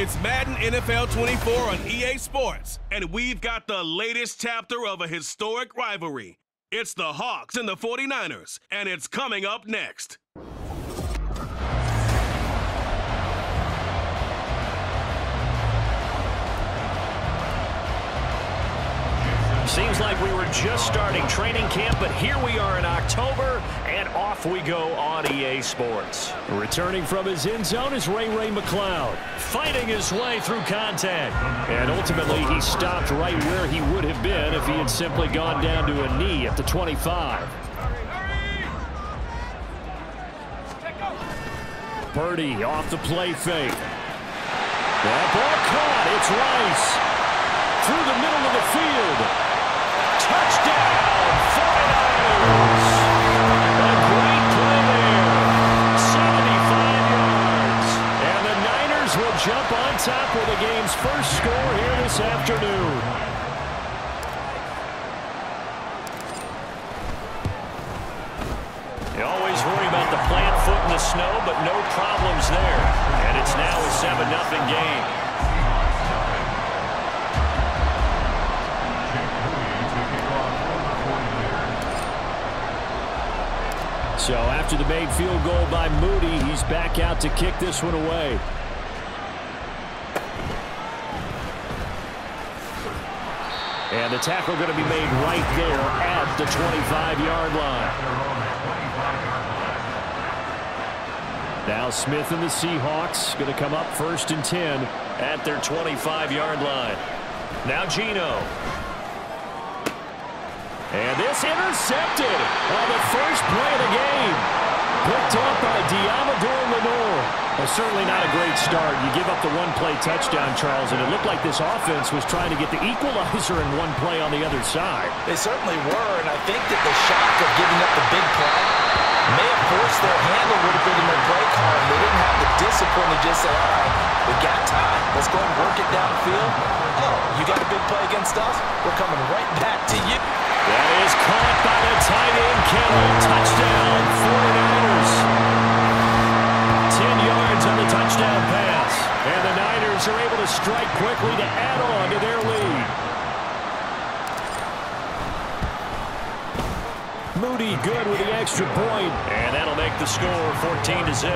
It's Madden NFL 24 on EA Sports, and we've got the latest chapter of a historic rivalry. It's the Hawks and the 49ers, and it's coming up next. Seems like we were just starting training camp, but here we are in October, and off we go on EA Sports. Returning from his end zone is Ray McLeod, fighting his way through contact. And ultimately, he stopped right where he would have been if he had simply gone down to a knee at the 25. Purdy off the play fake. That ball caught. It's Rice. Through the middle of the field. Touchdown, 49ers! A great play there, 75 yards. And the Niners will jump on top with the game's first score here this afternoon. You always worry about the plant foot in the snow, but no problems there. And it's now a 7-0 game. So after the made field goal by Moody, he's back out to kick this one away. And the tackle going to be made right there at the 25-yard line. Now Smith and the Seahawks going to come up 1st and 10 at their 25-yard line. Now Geno. And this intercepted on the first play of the game. Picked off by Diamador Lenore. Well, certainly not a great start. You give up the one-play touchdown, Charles, and it looked like this offense was trying to get the equalizer in one play on the other side. They certainly were, and I think that the shock of giving up the big play may have forced their hand a little bit in their play calling. They didn't have the discipline to just say, all right, we got time. Let's go and work it downfield. Oh, you got a big play against us? We're coming right back to you. That is caught by the tight end, Kittle. Touchdown, 49ers. 10 yards on the touchdown pass. And the Niners are able to strike quickly to add on to their lead. Moody good with the extra point. And that'll make the score 14-0.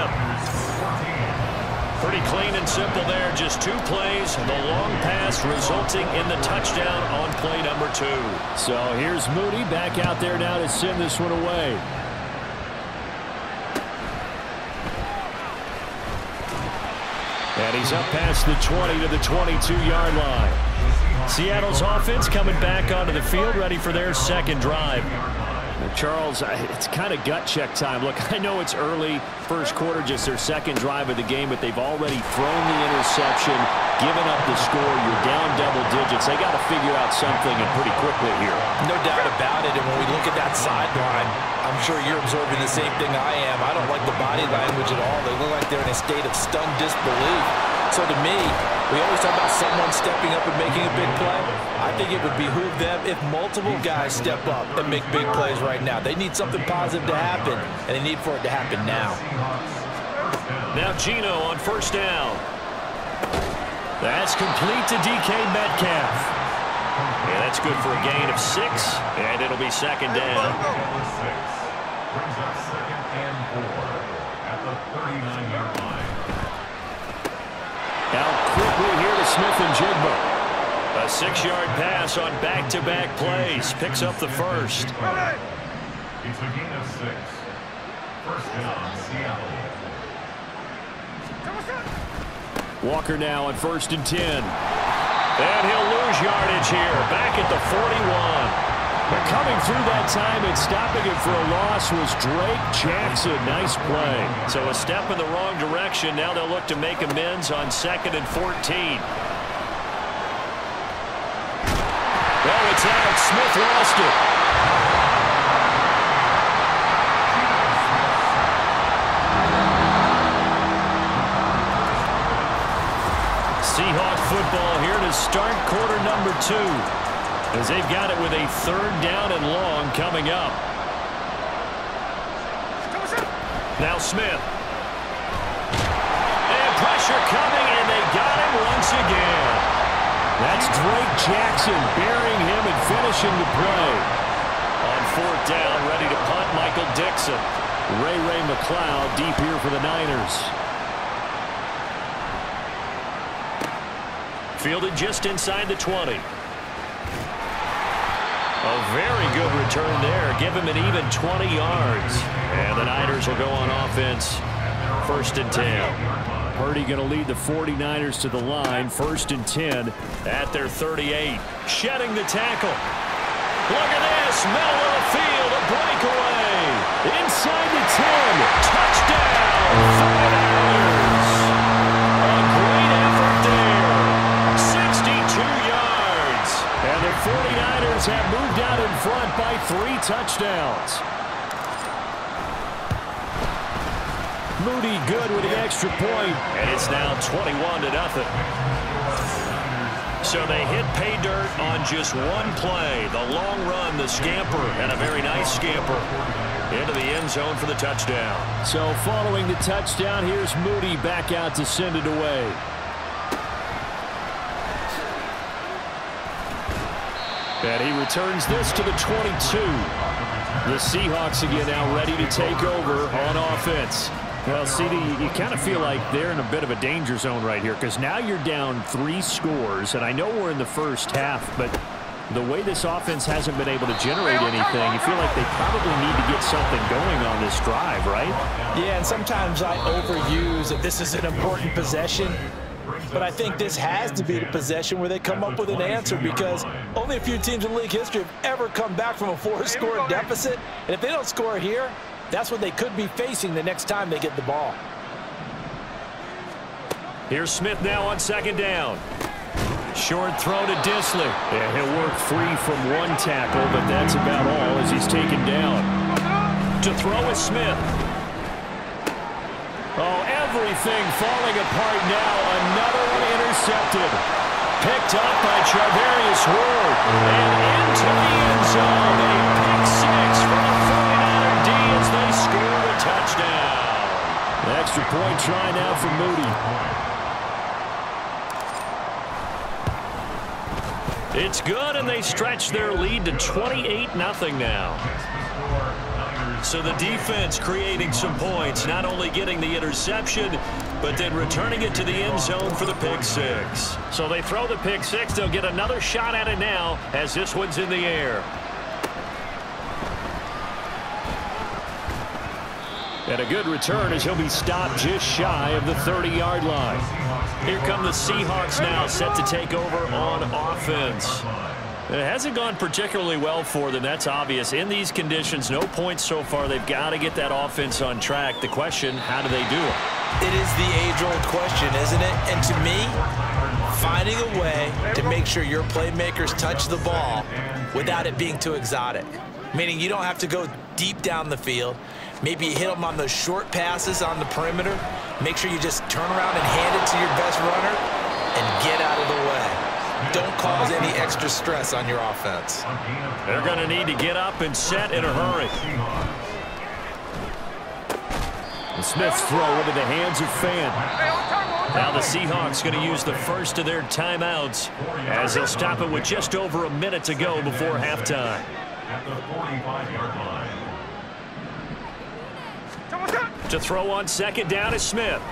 Pretty clean and simple there. Just 2 plays. The long pass resulting in the touchdown on play number 2. So here's Moody back out there now to send this one away. And he's up past the 20 to the 22-yard line. Seattle's offense coming back onto the field, ready for their second drive. Charles, it's kind of gut check time. Look, I know it's early, first quarter, just their second drive of the game, but they've already thrown the interception, given up the score. You're down double digits. They got to figure out something, and pretty quickly here. No doubt about it, and when we look at that sideline, I'm sure you're observing the same thing I am. I don't like the body language at all. They look like they're in a state of stunned disbelief. So to me, we always talk about someone stepping up and making a big play. I think it would behoove them if multiple guys step up and make big plays right now. They need something positive to happen, and they need for it to happen now. Now Geno on 1st down. That's complete to DK Metcalf. Yeah, that's good for a gain of 6, and it'll be 2nd down. Brings up 2nd and 4 at the 39-yard line. Now quickly here to Smith and Jigba. A 6-yard pass on back-to-back plays. Picks up the first. It's a gain of 6. 1st down, Seattle. Walker now on 1st and 10. And he'll lose yardage here. Back at the 41. But coming through that time and stopping it for a loss was Drake Jackson. Nice play. So a step in the wrong direction. Now they'll look to make amends on 2nd and 14. Well, it's out. Smith lost it. Seahawk football here to start quarter number 2. As they've got it with a 3rd down and long coming up. Now Smith. And pressure coming, and they got him again. That's Drake Jackson burying him and finishing the play. On fourth down, ready to punt, Michael Dixon. Ray McLeod deep here for the Niners. Fielded just inside the 20. A very good return there. Give him an even 20 yards. And the Niners will go on offense. 1st and 10. Purdy going to lead the 49ers to the line. 1st and 10 at their 38. Shedding the tackle. Look at this. Middle of the field. A breakaway. Inside the 10. Touchdown. 49ers. A great effort there. 62 yards. And the 49ers have moved out in front by 3 touchdowns. Moody good with the extra point, and it's now 21-0. So they hit pay dirt on just one play. The long run, the scamper, and a very nice scamper into the end zone for the touchdown. So following the touchdown, here's Moody back out to send it away. And he returns this to the 22. The Seahawks again now ready to take over on offense. Well, CD, you kind of feel like they're in a bit of a danger zone right here because now you're down 3 scores, and I know we're in the first half, but the way this offense hasn't been able to generate anything, you feel like they probably need to get something going on this drive, right? Yeah, and sometimes I overuse that this is an important possession, but I think this has to be the possession where they come up with an answer because only a few teams in league history have ever come back from a 4-score deficit, and if they don't score here, that's what they could be facing the next time they get the ball. Here's Smith now on 2nd down. Short throw to Disley. Yeah, he'll work free from one tackle, but that's about all as he's taken down. To throw is Smith. Oh, everything falling apart now. Another one intercepted. Picked up by Charvarius Ward. And into the end zone. A pick 6 for the 49er D as they score the touchdown. The extra point try now for Moody. It's good, and they stretch their lead to 28-0 now. So the defense creating some points, not only getting the interception, but then returning it to the end zone for the pick 6. So they throw the pick 6. They'll get another shot at it now as this one's in the air. And a good return as he'll be stopped just shy of the 30-yard line. Here come the Seahawks now, set to take over on offense. It hasn't gone particularly well for them, that's obvious. In these conditions, no points so far. They've got to get that offense on track. The question, how do they do it? It is the age-old question, isn't it? And to me, finding a way to make sure your playmakers touch the ball without it being too exotic. Meaning you don't have to go deep down the field. Maybe you hit them on those short passes on the perimeter. Make sure you just turn around and hand it to your best runner and get out of the way. Don't cause any extra stress on your offense. They're going to need to get up and set in a hurry. And Smith's throw into the hands of Fan. Now the Seahawks going to use the first of their timeouts as they'll stop it with just over a minute to go before halftime. At the 45-yard line. To throw on 2nd down is Smith.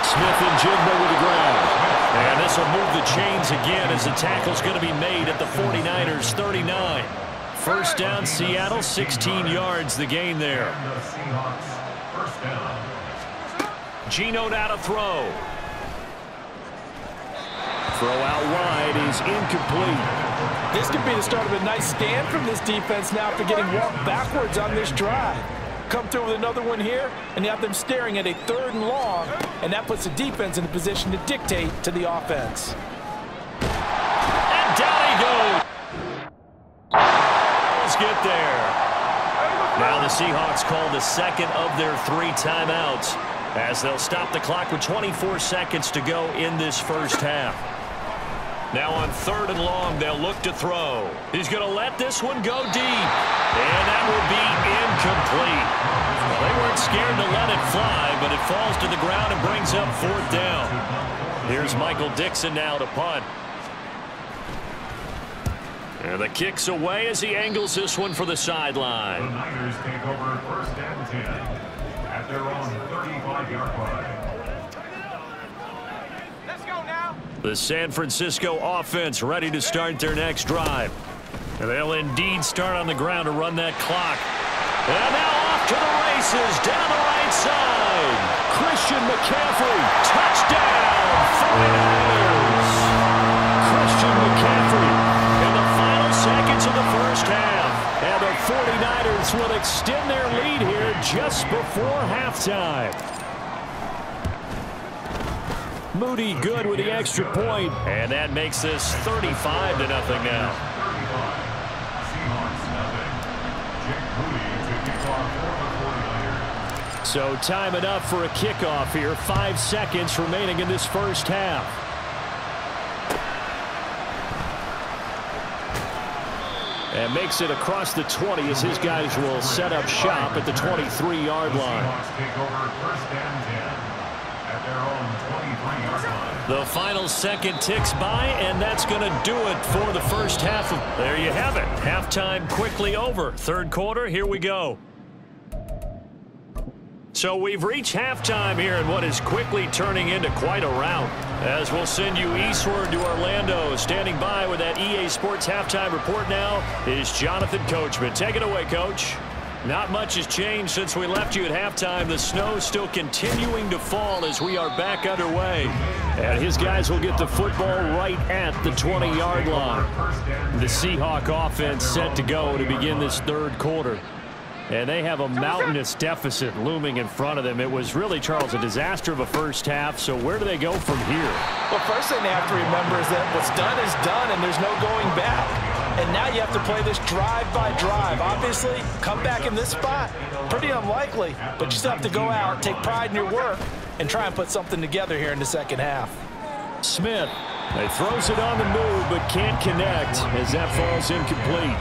Smith and Jigba with the ground. And this will move the chains again as the tackle's going to be made at the 49ers 39. First down, Seattle, 16 yards the gain there. The Seahawks, first down. Geno now to throw. Throw out wide is incomplete. This could be the start of a nice stand from this defense now after getting walked backwards on this drive. Come through with another one here, and you have them staring at a 3rd and long, and that puts the defense in a position to dictate to the offense. And down he goes. Let's get there. Now the Seahawks call the second of their 3 timeouts as they'll stop the clock with 24 seconds to go in this first half. Now on 3rd and long, they'll look to throw. He's going to let this one go deep. And that will be incomplete. Well, they weren't scared to let it fly, but it falls to the ground and brings up 4th down. Here's Michael Dixon now to punt. And the kick's away as he angles this one for the sideline. The Niners take over 1st and 10 at their own 35-yard line. Let's go now. The San Francisco offense ready to start their next drive. And they'll indeed start on the ground to run that clock. And now off to the races down the right side. Christian McCaffrey, touchdown, 49ers. Christian McCaffrey in the final seconds of the first half. And the 49ers will extend their lead here just before halftime. Moody good with the extra point, and that makes this 35-0 now. Seahawks nothing. Jake Moody to kick off for the 49ers. So time it up for a kickoff here. 5 seconds remaining in this first half. And makes it across the 20 as his guys will set up shop at the 23-yard line. Seahawks take over 1st and 10 at their own 23-yard line. The final second ticks by, and that's going to do it for the first half. There you have it. Halftime quickly over. Third quarter, here we go. So we've reached halftime here in what is quickly turning into quite a rout. As we'll send you eastward to Orlando. Standing by with that EA Sports halftime report now is Jonathan Coachman. Take it away, Coach. Not much has changed since we left you at halftime. The snow still continuing to fall as we are back underway. And his guys will get the football right at the 20-yard line. The Seahawk offense set to go to begin this third quarter. And they have a mountainous deficit looming in front of them. It was really, Charles, a disaster of a first half. So where do they go from here? Well, first thing they have to remember is that what's done is done, and there's no going back. And now you have to play this drive by drive. Obviously, come back in this spot, pretty unlikely. But you still have to go out, take pride in your work, and try and put something together here in the second half. Smith, he throws it on the move, but can't connect as that falls incomplete.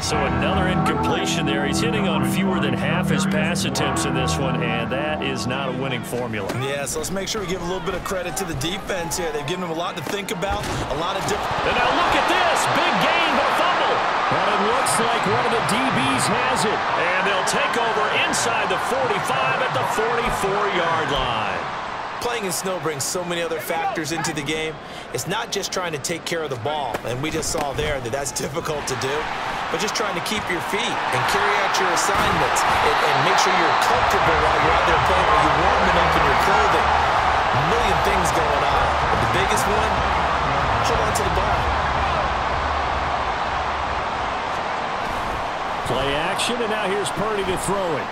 So another incompletion there. He's hitting on fewer than half his pass attempts in this one, and that is not a winning formula. Yeah, so let's make sure we give a little bit of credit to the defense here. They've given him a lot to think about, a lot of different... And now look at this. Big gain, but a fumble. And it looks like one of the DBs has it. And they'll take over inside the 45 at the 44-yard line. Playing in snow brings so many other factors into the game. It's not just trying to take care of the ball, and we just saw there that that's difficult to do, but just trying to keep your feet and carry out your assignments and make sure you're comfortable while you're out there playing, while you're warming up in your clothing. A million things going on, but the biggest one, hold on to the ball. Play action, and now here's Purdy to throw it.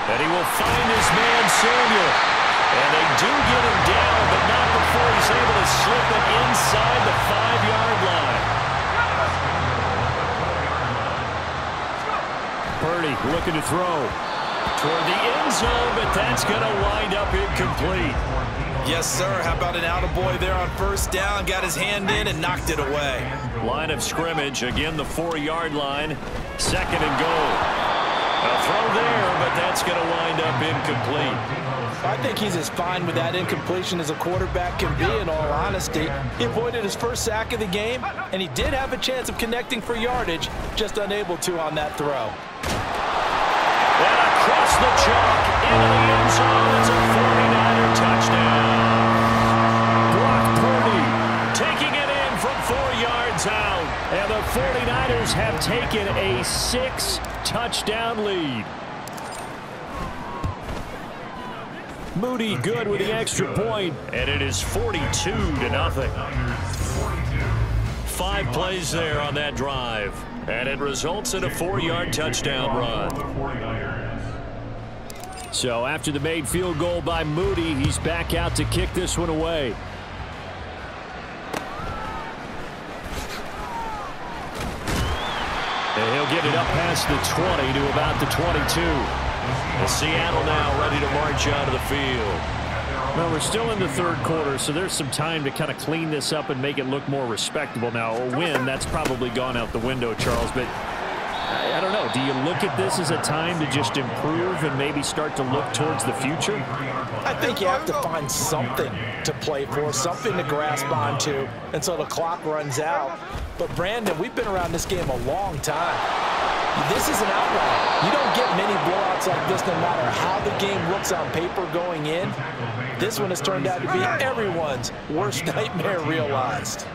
And he will find his man, Samuel. And they do get him down, but not before he's able to slip it inside the 5-yard line. Purdy looking to throw toward the end zone, but that's going to wind up incomplete. Yes, sir. How about an attaboy there on first down? Got his hand in and knocked it away. Line of scrimmage, again the 4-yard line. Second and goal. A throw there, but that's going to wind up incomplete. I think he's as fine with that incompletion as a quarterback can be, in all honesty. He avoided his first sack of the game, and he did have a chance of connecting for yardage, just unable to on that throw. And across the chalk, into the end zone, it's a 49er touchdown. Brock Purdy taking it in from 4 yards out. And the 49ers have taken a 6-touchdown lead. Moody good with the extra point, and it is 42-0. 5 plays there on that drive, and it results in a 4-yard touchdown run. So after the made field goal by Moody, he's back out to kick this one away. And he'll get it up past the 20 to about the 22. And Seattle now ready to march out of the field. Well, we're still in the third quarter, so there's some time to kind of clean this up and make it look more respectable. Now, a win, that's probably gone out the window, Charles, but I don't know. Do you look at this as a time to just improve and maybe start to look towards the future? I think you have to find something to play for, something to grasp onto until the clock runs out. But, Brandon, we've been around this game a long time. This is an outlier. You don't get many blowouts like this no matter how the game looks on paper going in. This one has turned out to be everyone's worst nightmare realized.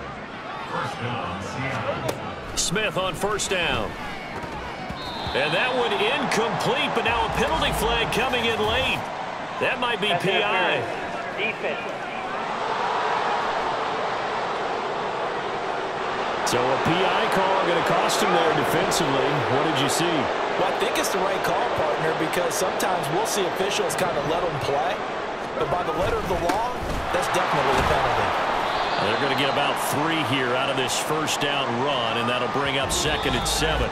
Smith on first down. And that one incomplete, but now a penalty flag coming in late. That might be PI. Defense. So a PI call going to cost him there defensively. What did you see? Well, I think it's the right call, partner, because sometimes we'll see officials kind of let them play. But by the letter of the law, that's definitely a penalty. They're going to get about 3 here out of this first down run, and that'll bring up 2nd and 7.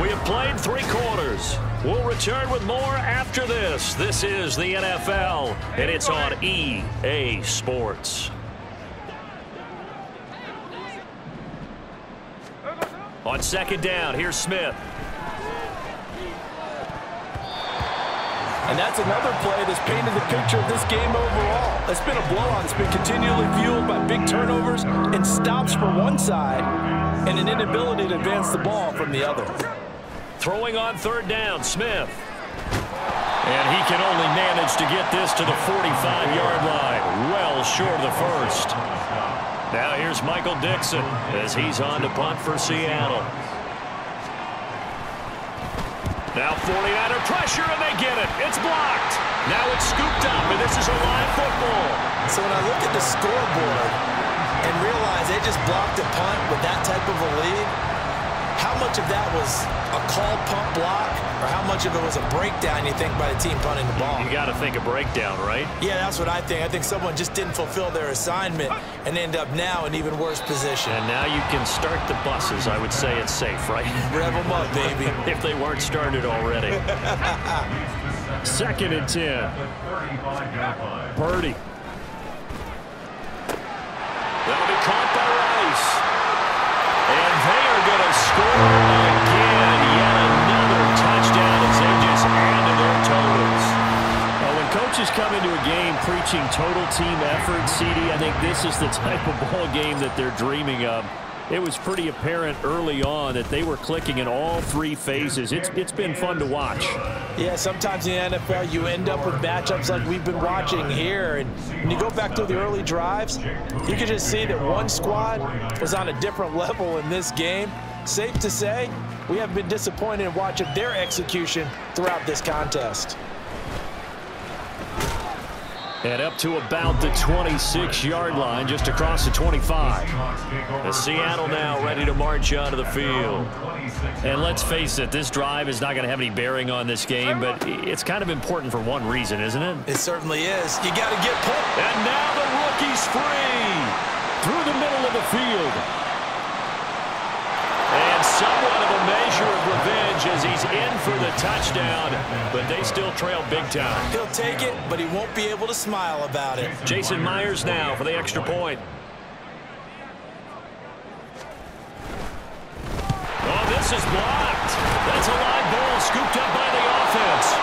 We have played 3 quarters. We'll return with more after this. This is the NFL, and it's on EA Sports. On 2nd down, here's Smith. And that's another play that's painted the picture of this game overall. It's been a blowout. It's been continually fueled by big turnovers and stops for one side and an inability to advance the ball from the other. Throwing on 3rd down, Smith. And he can only manage to get this to the 45-yard line. Well short of the first. Now here's Michael Dixon as he's on to punt for Seattle. Now 49er pressure, and they get it. It's blocked. Now it's scooped up, and this is a live football. So when I look at the scoreboard and realize they just blocked a punt with that type of a lead, how much of that was a called punt block or how much of it was a breakdown, you think, by the team punting the ball? You got to think a breakdown, right? Yeah, that's what I think. I think someone just didn't fulfill their assignment and end up now in even worse position. And now you can start the buses. I would say it's safe, right? Rev them up, baby. If they weren't started already. 2nd and 10. Purdy. That'll be caught by Rice. And they are going to score again. Yet another touchdown as they just added their totals. Well, when coaches come into a game preaching total team effort, CD, I think this is the type of ball game that they're dreaming of. It was pretty apparent early on that they were clicking in all 3 phases. It's been fun to watch. Yeah, sometimes in the NFL you end up with matchups like we've been watching here. And when you go back to the early drives, you can just see that one squad was on a different level in this game. Safe to say, we have been disappointed in watching their execution throughout this contest. And up to about the 26-yard line, just across the 25. The Seattle now ready to march onto the field. And let's face it, this drive is not going to have any bearing on this game, but it's kind of important for one reason, isn't it? It certainly is. You got to get pulled. And now the rookie's free Through the middle of the field. And somewhat of a measure of revenge as he's in for the touchdown, but they still trail big time. He'll take it, but he won't be able to smile about it. Jason Myers now for the extra point. Oh, this is blocked. That's a live ball scooped up by the offense.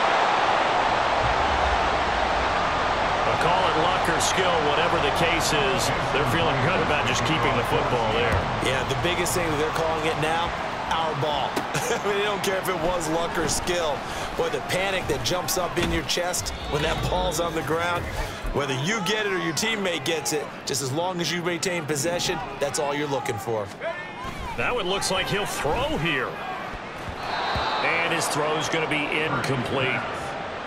Call it luck or skill, whatever the case is, they're feeling good about just keeping the football there. Yeah, the biggest thing that they're calling it now, our ball. I mean, they don't care if it was luck or skill. Boy, the panic that jumps up in your chest when that ball's on the ground, whether you get it or your teammate gets it, just as long as you maintain possession, that's all you're looking for. That one looks like he'll throw here. And his throw's going to be incomplete.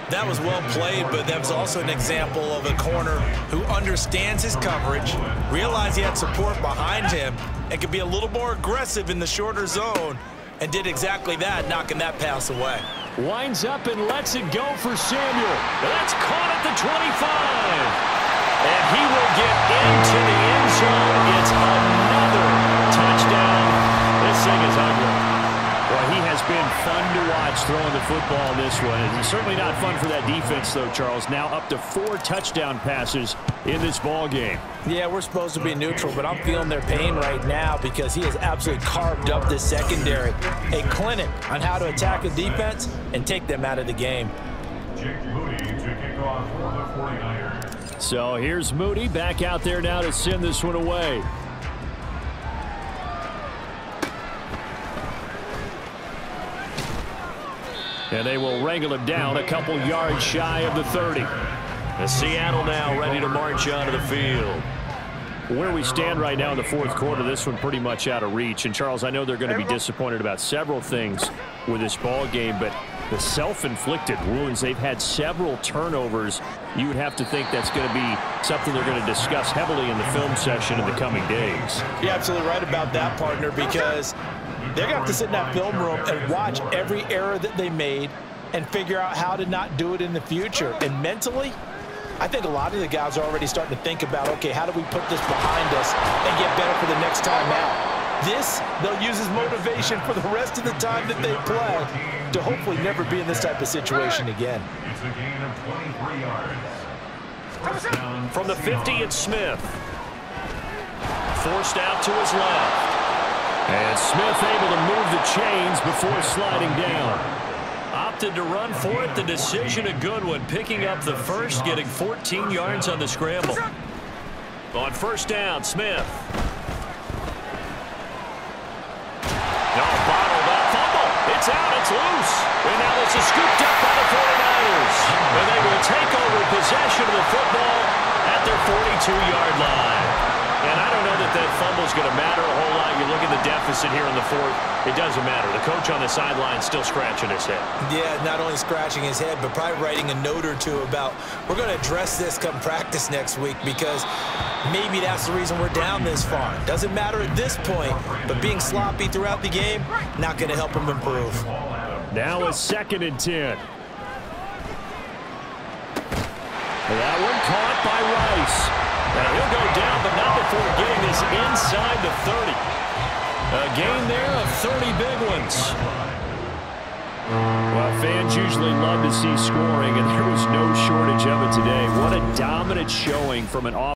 That was well played, but that was also an example of a corner who understands his coverage, realized he had support behind him, and could be a little more aggressive in the shorter zone, and did exactly that, knocking that pass away. Winds up and lets it go for Samuel. That's caught at the 25. And he will get into the end zone. It's another touchdown. This thing is ugly. Well, he has been fun to watch throwing the football in this one. It's certainly not fun for that defense, though, Charles. Now up to 4 touchdown passes in this ball game. Yeah, we're supposed to be neutral, but I'm feeling their pain right now because he has absolutely carved up this secondary. A clinic on how to attack a defense and take them out of the game. Jake Moody to kick off for the 49ers. So here's Moody back out there now to send this one away. And they will wrangle him down a couple yards shy of the 30. And Seattle now ready to march onto the field. Where we stand right now in the fourth quarter, this one pretty much out of reach. And, Charles, I know they're going to be disappointed about several things with this ball game, but the self-inflicted wounds, they've had several turnovers. You would have to think that's going to be something they're going to discuss heavily in the film session in the coming days. You're absolutely right about that, partner, because they're going to have to sit in that film room and watch every error that they made and figure out how to not do it in the future. And mentally, I think a lot of the guys are already starting to think about, okay, how do we put this behind us and get better for the next time out? This, they'll use as motivation for the rest of the time that they play to hopefully never be in this type of situation again. It's a gain of 23 yards. First down, From the 50, it's Smith. Forced out to his left. And Smith able to move the chains before sliding down. Opted to run for it. The decision a good one. Picking up the first, getting 14 yards on the scramble. On first down, Smith. Bottled up fumble. It's out. It's loose. And now it's scooped up by the 49ers. And they will take over possession of the football at their 42-yard line. And I don't know that that fumble's going to matter a whole lot. You look at the deficit here in the fourth. It doesn't matter. The coach on the sideline still scratching his head. Yeah, not only scratching his head, but probably writing a note or two about, we're going to address this come practice next week because maybe that's the reason we're down this far. Doesn't matter at this point, but being sloppy throughout the game, not going to help him improve. Now a 2nd and 10. That one caught by Rice. And he'll go down, but not before getting this inside the 30. A gain there of 30 big ones. Well, fans usually love to see scoring, and there was no shortage of it today. What a dominant showing from an offense.